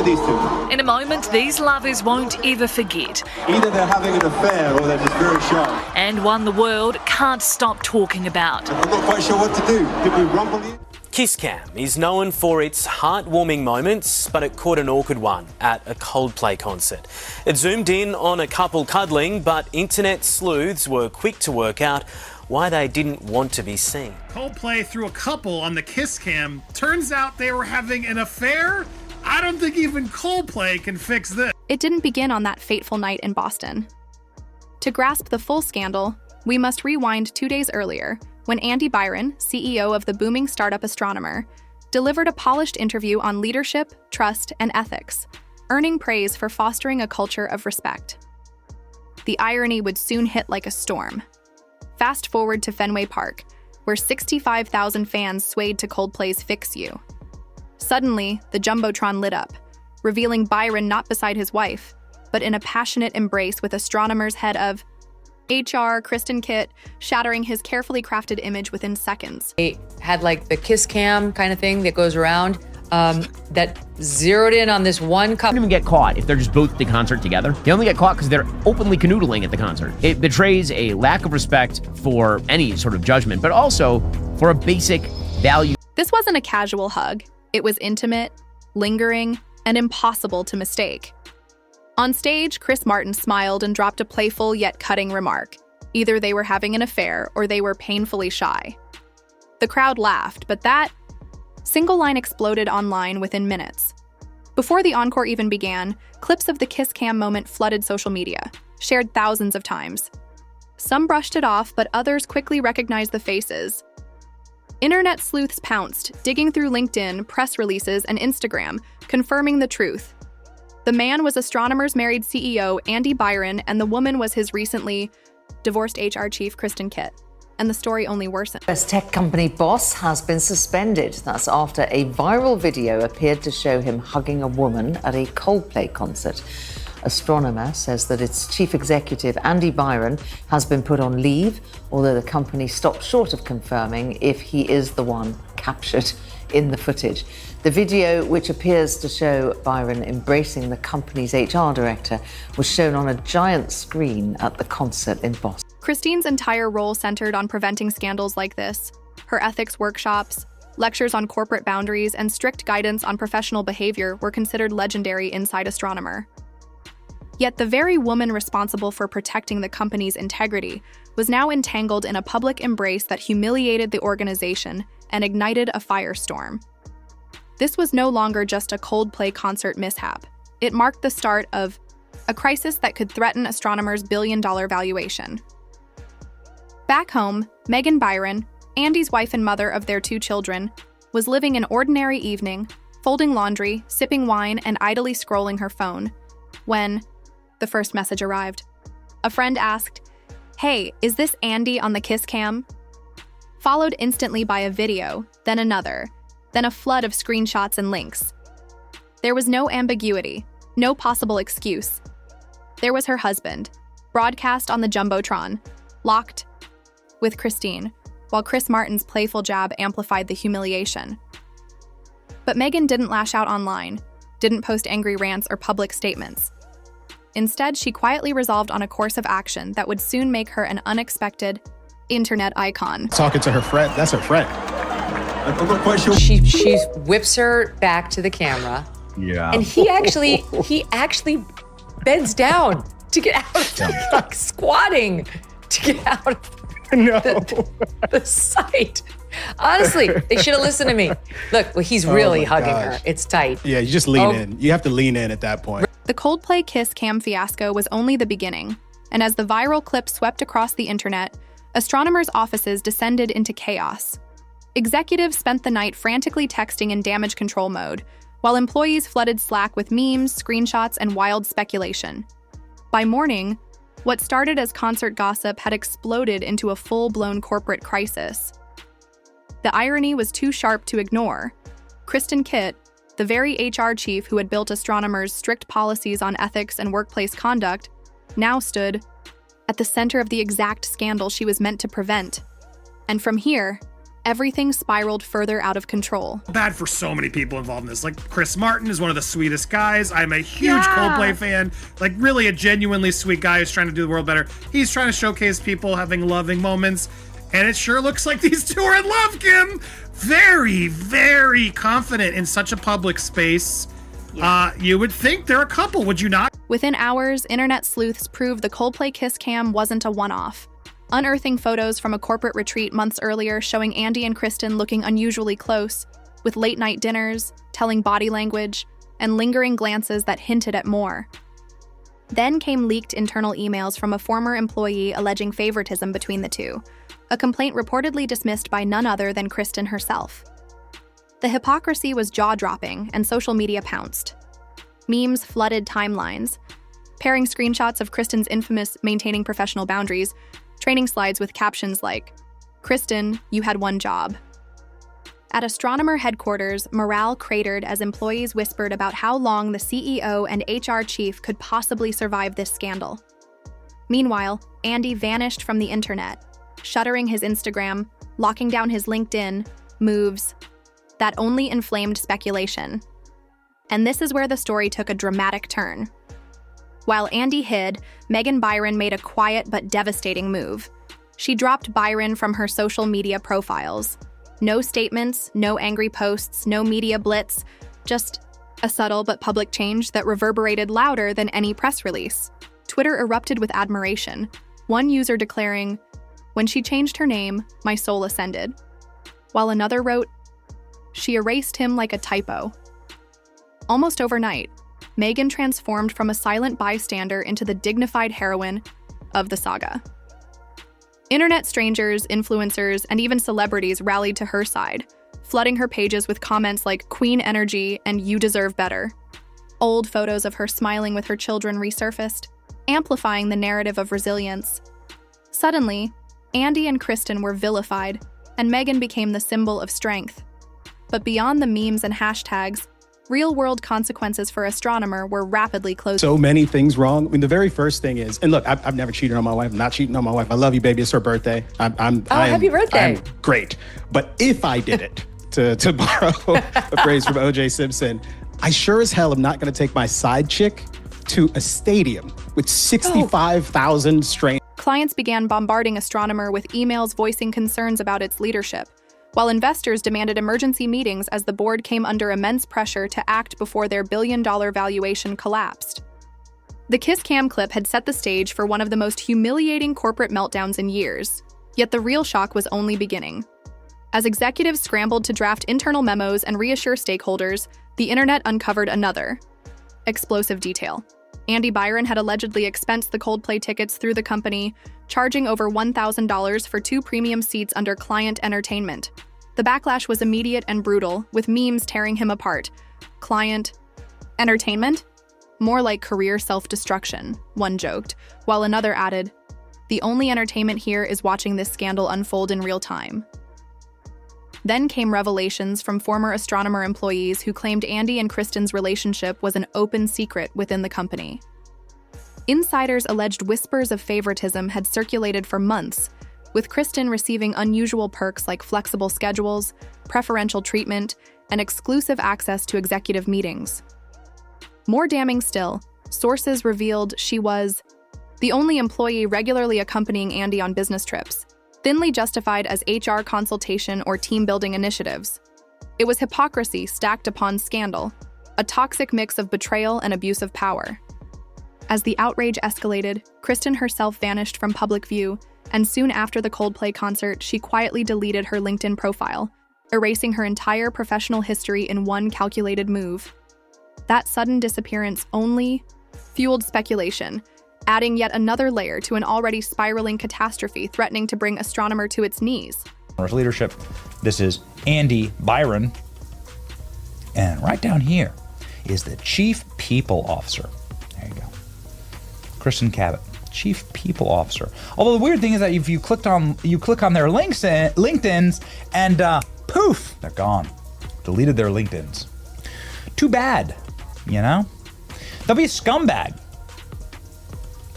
these two. In a moment, these lovers won't ever forget. Either they're having an affair or they're just very shy. And one the world can't stop talking about. I'm not quite sure what to do. Did we rumble you? Kiss Cam is known for its heartwarming moments, but it caught an awkward one at a Coldplay concert. It zoomed in on a couple cuddling, but internet sleuths were quick to work out why they didn't want to be seen. Coldplay threw a couple on the Kiss Cam. Turns out they were having an affair? I don't think even Coldplay can fix this. It didn't begin on that fateful night in Boston. To grasp the full scandal, we must rewind 2 days earlier, when Andy Byron, CEO of the booming startup Astronomer, delivered a polished interview on leadership, trust, and ethics, earning praise for fostering a culture of respect. The irony would soon hit like a storm. Fast forward to Fenway Park, where 65,000 fans swayed to Coldplay's Fix You. Suddenly, the Jumbotron lit up, revealing Byron not beside his wife, but in a passionate embrace with Astronomer's head of HR, Kristen Kitt, shattering his carefully crafted image within seconds. They had like the Kiss Cam kind of thing that goes around that zeroed in on this one couple. They don't even get caught if they're just both at the concert together. They only get caught because they're openly canoodling at the concert. It betrays a lack of respect for any sort of judgment, but also for a basic value. This wasn't a casual hug. It was intimate, lingering, and impossible to mistake. On stage, Chris Martin smiled and dropped a playful yet cutting remark. Either they were having an affair or they were painfully shy. The crowd laughed, but that single line exploded online within minutes. Before the encore even began, clips of the Kiss Cam moment flooded social media, shared thousands of times. Some brushed it off, but others quickly recognized the faces. Internet sleuths pounced, digging through LinkedIn, press releases, and Instagram, confirming the truth. The man was Astronomer's married CEO Andy Byron, and the woman was his recently divorced HR chief Kristen Kitt. And the story only worsened. US tech company boss has been suspended. That's after a viral video appeared to show him hugging a woman at a Coldplay concert. Astronomer says that its chief executive, Andy Byron, has been put on leave, although the company stopped short of confirming if he is the one captured in the footage. The video, which appears to show Byron embracing the company's HR director, was shown on a giant screen at the concert in Boston. Christine's entire role centered on preventing scandals like this. Her ethics workshops, lectures on corporate boundaries, and strict guidance on professional behavior were considered legendary inside Astronomer. Yet the very woman responsible for protecting the company's integrity was now entangled in a public embrace that humiliated the organization and ignited a firestorm. This was no longer just a Coldplay concert mishap. It marked the start of a crisis that could threaten Astronomer's billion-dollar valuation. Back home, Megan Byron, Andy's wife and mother of their 2 children, was living an ordinary evening, folding laundry, sipping wine, and idly scrolling her phone, when the first message arrived. A friend asked, "Hey, is this Andy on the Kiss Cam?" Followed instantly by a video, then another, then a flood of screenshots and links. There was no ambiguity, no possible excuse. There was her husband, broadcast on the Jumbotron, locked with Christine, while Chris Martin's playful jab amplified the humiliation. But Megan didn't lash out online, didn't post angry rants or public statements. Instead, she quietly resolved on a course of action that would soon make her an unexpected internet icon. Talking to her friend, that's her friend. I'm not quite sure. She whips her back to the camera. Yeah. And he actually bends down to get out of like squatting to get out of the sight. Honestly, they should have listened to me. Look, well, he's really hugging her. It's tight. Yeah, you just lean in. You have to lean in at that point. The Coldplay Kiss Cam fiasco was only the beginning, and as the viral clip swept across the internet, Astronomer's offices descended into chaos. Executives spent the night frantically texting in damage control mode, while employees flooded Slack with memes, screenshots, and wild speculation. By morning, what started as concert gossip had exploded into a full-blown corporate crisis. The irony was too sharp to ignore. Kristen Kitt, the very HR chief who had built Astronomer's strict policies on ethics and workplace conduct, now stood at the center of the exact scandal she was meant to prevent. And from here, everything spiraled further out of control. Bad for so many people involved in this. Like, Chris Martin is one of the sweetest guys. I'm a huge Coldplay fan. Like, really a genuinely sweet guy who's trying to do the world better. He's trying to showcase people having loving moments. And it sure looks like these two are in love, Kim. Very, very confident in such a public space. Yeah. You would think they're a couple, would you not? Within hours, internet sleuths proved the Coldplay Kiss Cam wasn't a one-off. Unearthing photos from a corporate retreat months earlier showing Andy and Kristen looking unusually close, with late-night dinners, telling body language, and lingering glances that hinted at more. Then came leaked internal emails from a former employee alleging favoritism between the two, a complaint reportedly dismissed by none other than Kristen herself. The hypocrisy was jaw-dropping, and social media pounced. Memes flooded timelines, pairing screenshots of Kristen's infamous maintaining professional boundaries, training slides with captions like, "Kristen, you had one job." At Astronomer headquarters, morale cratered as employees whispered about how long the CEO and HR chief could possibly survive this scandal. Meanwhile, Andy vanished from the internet, shuttering his Instagram, locking down his LinkedIn, moves that only inflamed speculation. And this is where the story took a dramatic turn. While Andy hid, Megan Byron made a quiet but devastating move. She dropped Byron from her social media profiles. No statements, no angry posts, no media blitz, just a subtle but public change that reverberated louder than any press release. Twitter erupted with admiration, one user declaring, "When she changed her name, my soul ascended," while another wrote, "She erased him like a typo." Almost overnight, Megan transformed from a silent bystander into the dignified heroine of the saga. Internet strangers, influencers, and even celebrities rallied to her side, flooding her pages with comments like "Queen energy" and "You deserve better." Old photos of her smiling with her children resurfaced, amplifying the narrative of resilience. Suddenly, Andy and Kristen were vilified, and Megan became the symbol of strength. But beyond the memes and hashtags, real-world consequences for Astronomer were rapidly closing. So many things wrong. I mean, the very first thing is, and look, I've never cheated on my wife. I'm not cheating on my wife. I love you, baby. It's her birthday. Happy birthday. I'm great. But if I did it, to borrow a phrase from O.J. Simpson, I sure as hell am not going to take my side chick to a stadium with 65,000 strangers. Clients began bombarding Astronomer with emails voicing concerns about its leadership, while investors demanded emergency meetings as the board came under immense pressure to act before their billion-dollar valuation collapsed. The Kiss Cam clip had set the stage for one of the most humiliating corporate meltdowns in years, yet the real shock was only beginning. As executives scrambled to draft internal memos and reassure stakeholders, the internet uncovered another explosive detail. Andy Byron had allegedly expensed the Coldplay tickets through the company, charging over $1,000 for 2 premium seats under client entertainment. The backlash was immediate and brutal, with memes tearing him apart. Client entertainment? More like career self-destruction, one joked, while another added, "The only entertainment here is watching this scandal unfold in real time." Then came revelations from former Astronomer employees who claimed Andy and Kristen's relationship was an open secret within the company. Insiders alleged whispers of favoritism had circulated for months, with Kristen receiving unusual perks like flexible schedules, preferential treatment, and exclusive access to executive meetings. More damning still, sources revealed she was the only employee regularly accompanying Andy on business trips, thinly justified as HR consultation or team-building initiatives. It was hypocrisy stacked upon scandal, a toxic mix of betrayal and abuse of power. As the outrage escalated, Kristen herself vanished from public view, and soon after the Coldplay concert, she quietly deleted her LinkedIn profile, erasing her entire professional history in one calculated move. That sudden disappearance only fueled speculation, adding yet another layer to an already spiraling catastrophe threatening to bring Astronomer to its knees. Leadership. This is Andy Byron. And right down here is the Chief People Officer. There you go. Kristen Kitt, Chief People Officer. Although the weird thing is that if you click on their LinkedIns and poof, they're gone. Deleted their LinkedIns. Too bad, you know? They'll be a scumbag.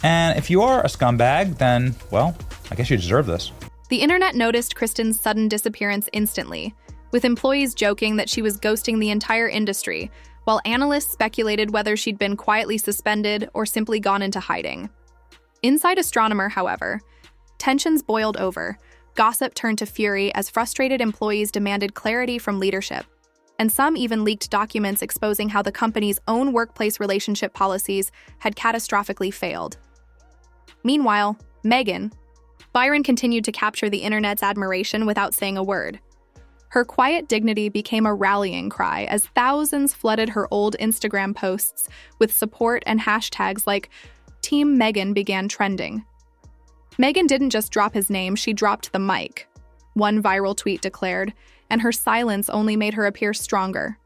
And if you are a scumbag, then, well, I guess you deserve this. The internet noticed Kristen's sudden disappearance instantly, with employees joking that she was ghosting the entire industry, while analysts speculated whether she'd been quietly suspended or simply gone into hiding. Inside Astronomer, however, tensions boiled over. Gossip turned to fury as frustrated employees demanded clarity from leadership, and some even leaked documents exposing how the company's own workplace relationship policies had catastrophically failed. Meanwhile, Megan Byron continued to capture the internet's admiration without saying a word. Her quiet dignity became a rallying cry as thousands flooded her old Instagram posts with support, and hashtags like Team Megan began trending. Megan didn't just drop his name, she dropped the mic, one viral tweet declared, and her silence only made her appear stronger.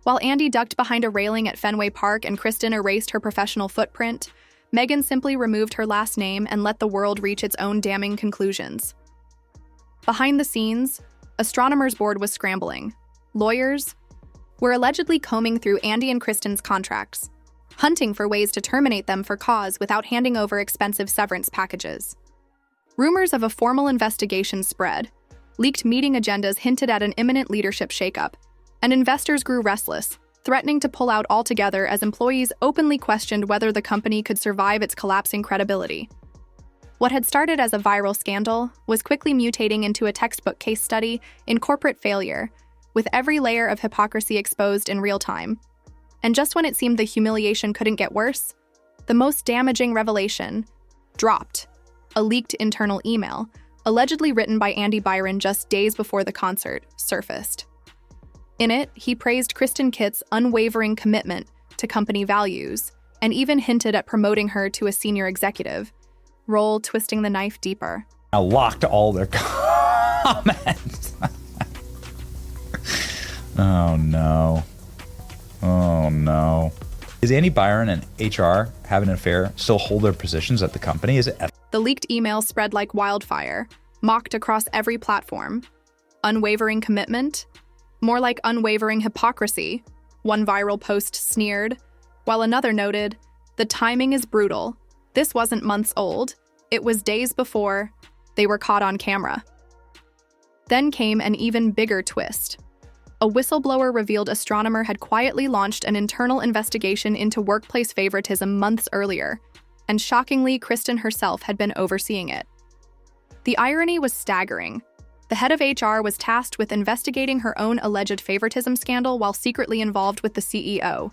While Andy ducked behind a railing at Fenway Park and Kristen erased her professional footprint, Megan simply removed her last name and let the world reach its own damning conclusions. Behind the scenes, Astronomer's board was scrambling. Lawyers were allegedly combing through Andy and Kristen's contracts, hunting for ways to terminate them for cause without handing over expensive severance packages. Rumors of a formal investigation spread. Leaked meeting agendas hinted at an imminent leadership shakeup, and investors grew restless, threatening to pull out altogether as employees openly questioned whether the company could survive its collapsing credibility. What had started as a viral scandal was quickly mutating into a textbook case study in corporate failure, with every layer of hypocrisy exposed in real time. And just when it seemed the humiliation couldn't get worse, the most damaging revelation dropped: a leaked internal email, allegedly written by Andy Byron just days before the concert, surfaced. In it, he praised Kristen Kitt's unwavering commitment to company values and even hinted at promoting her to a senior executive role, twisting the knife deeper. I locked all their comments. Oh no. Oh no. Is Andy Byron and HR having an affair still hold their positions at the company? Is it? The leaked email spread like wildfire, mocked across every platform. Unwavering commitment? More like unwavering hypocrisy. One viral post sneered, while another noted, "The timing is brutal. This wasn't months old. It was days before they were caught on camera." Then came an even bigger twist. A whistleblower revealed Astronomer had quietly launched an internal investigation into workplace favoritism months earlier, and shockingly, Kristen herself had been overseeing it. The irony was staggering. The head of HR was tasked with investigating her own alleged favoritism scandal while secretly involved with the CEO.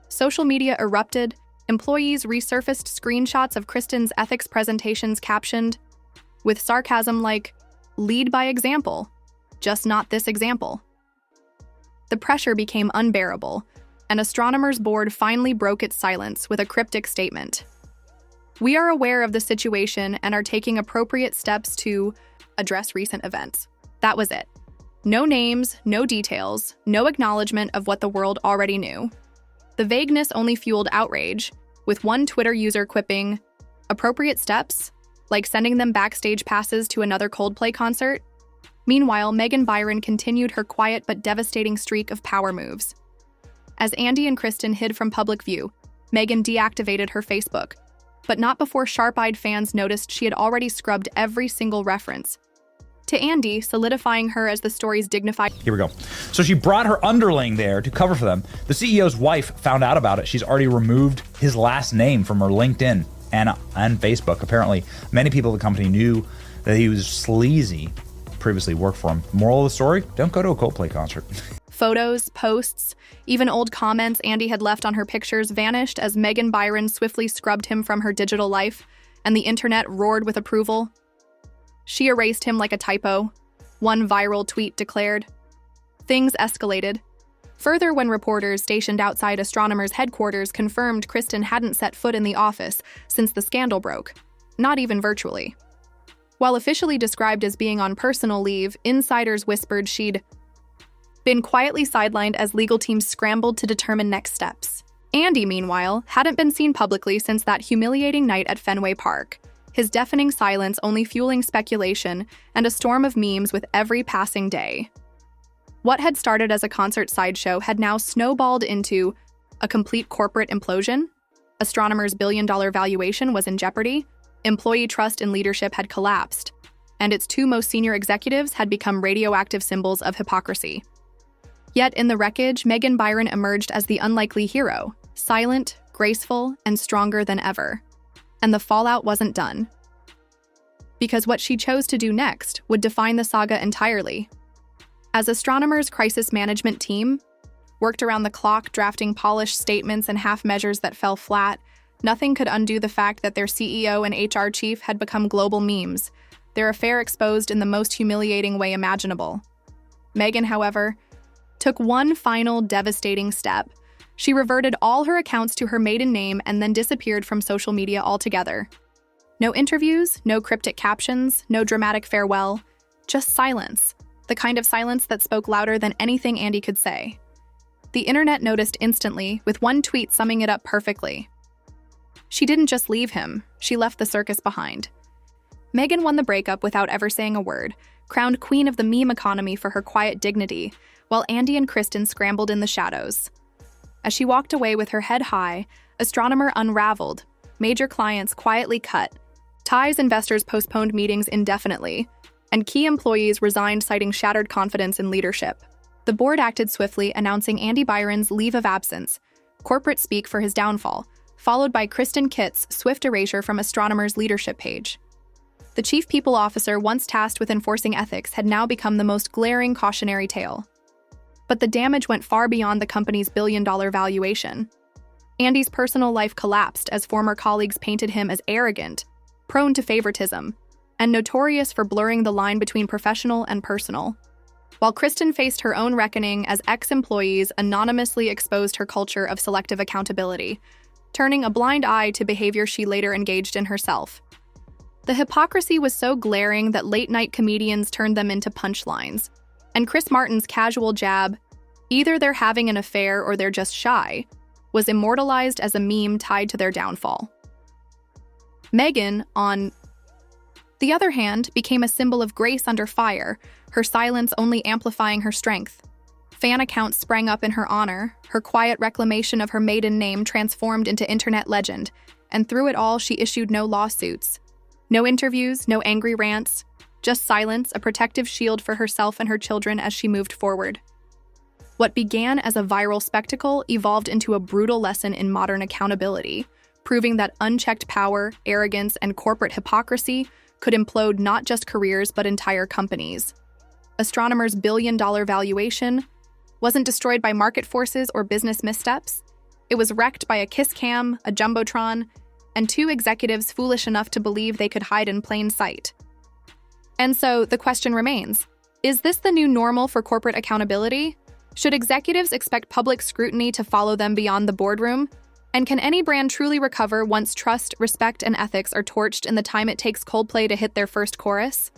Social media erupted. Employees resurfaced screenshots of Kristen's ethics presentations captioned with sarcasm like, "Lead by example, just not this example." The pressure became unbearable, and Astronomer's board finally broke its silence with a cryptic statement. "We are aware of the situation and are taking appropriate steps to address recent events." That was it. No names, no details, no acknowledgement of what the world already knew. The vagueness only fueled outrage, with one Twitter user quipping, "Appropriate steps? Like sending them backstage passes to another Coldplay concert?" Meanwhile, Megan Byron continued her quiet but devastating streak of power moves. As Andy and Kristen hid from public view, Megan deactivated her Facebook, but not before sharp-eyed fans noticed she had already scrubbed every single reference. To Andy, solidifying her as the story's dignified... Here we go. So she brought her underling there to cover for them. The CEO's wife found out about it. She's already removed his last name from her LinkedIn and Facebook. Apparently, many people at the company knew that he was sleazy, previously worked for him. Moral of the story, don't go to a Coldplay concert. Photos, posts, even old comments Andy had left on her pictures vanished as Megan Byron swiftly scrubbed him from her digital life, and the internet roared with approval. She erased him like a typo, one viral tweet declared. Things escalated. Further, when reporters stationed outside Astronomer's headquarters confirmed Kristen hadn't set foot in the office since the scandal broke, not even virtually. While officially described as being on personal leave, insiders whispered she'd been quietly sidelined as legal teams scrambled to determine next steps. Andy, meanwhile, hadn't been seen publicly since that humiliating night at Fenway Park, his deafening silence only fueling speculation and a storm of memes with every passing day. What had started as a concert sideshow had now snowballed into a complete corporate implosion. Astronomer's billion-dollar valuation was in jeopardy. Employee trust in leadership had collapsed. and its two most senior executives had become radioactive symbols of hypocrisy. Yet in the wreckage, Megan Byron emerged as the unlikely hero, silent, graceful, and stronger than ever. And the fallout wasn't done. Because what she chose to do next would define the saga entirely. As Astronomer's crisis management team worked around the clock drafting polished statements and half measures that fell flat, nothing could undo the fact that their CEO and HR chief had become global memes, their affair exposed in the most humiliating way imaginable. Megan, however, took one final devastating step. She reverted all her accounts to her maiden name and then disappeared from social media altogether. No interviews, no cryptic captions, no dramatic farewell, just silence, the kind of silence that spoke louder than anything Andy could say. The internet noticed instantly, with one tweet summing it up perfectly. She didn't just leave him, she left the circus behind. Megan won the breakup without ever saying a word, crowned queen of the meme economy for her quiet dignity, while Andy and Kristen scrambled in the shadows. As she walked away with her head high, Astronomer unraveled, major clients quietly cut, ties investors postponed meetings indefinitely, and key employees resigned citing shattered confidence in leadership. The board acted swiftly, announcing Andy Byron's leave of absence, corporate speak for his downfall, followed by Kristen Kitt's swift erasure from Astronomer's leadership page. The chief people officer, once tasked with enforcing ethics, had now become the most glaring cautionary tale. But the damage went far beyond the company's billion-dollar valuation. Andy's personal life collapsed as former colleagues painted him as arrogant, prone to favoritism, and notorious for blurring the line between professional and personal. While Kristen faced her own reckoning as ex-employees anonymously exposed her culture of selective accountability, turning a blind eye to behavior she later engaged in herself. The hypocrisy was so glaring that late-night comedians turned them into punchlines, and Chris Martin's casual jab, "Either they're having an affair or they're just shy," was immortalized as a meme tied to their downfall. Megan, on the other hand, became a symbol of grace under fire, her silence only amplifying her strength. Fan accounts sprang up in her honor, her quiet reclamation of her maiden name transformed into internet legend, and through it all she issued no lawsuits. No interviews, no angry rants, just silence, a protective shield for herself and her children as she moved forward. What began as a viral spectacle evolved into a brutal lesson in modern accountability, proving that unchecked power, arrogance, and corporate hypocrisy could implode not just careers but entire companies. Astronomer's billion-dollar valuation wasn't destroyed by market forces or business missteps. It was wrecked by a Kiss Cam, a Jumbotron, and two executives foolish enough to believe they could hide in plain sight. And so the question remains, is this the new normal for corporate accountability? Should executives expect public scrutiny to follow them beyond the boardroom? And can any brand truly recover once trust, respect, and ethics are torched in the time it takes Coldplay to hit their first chorus?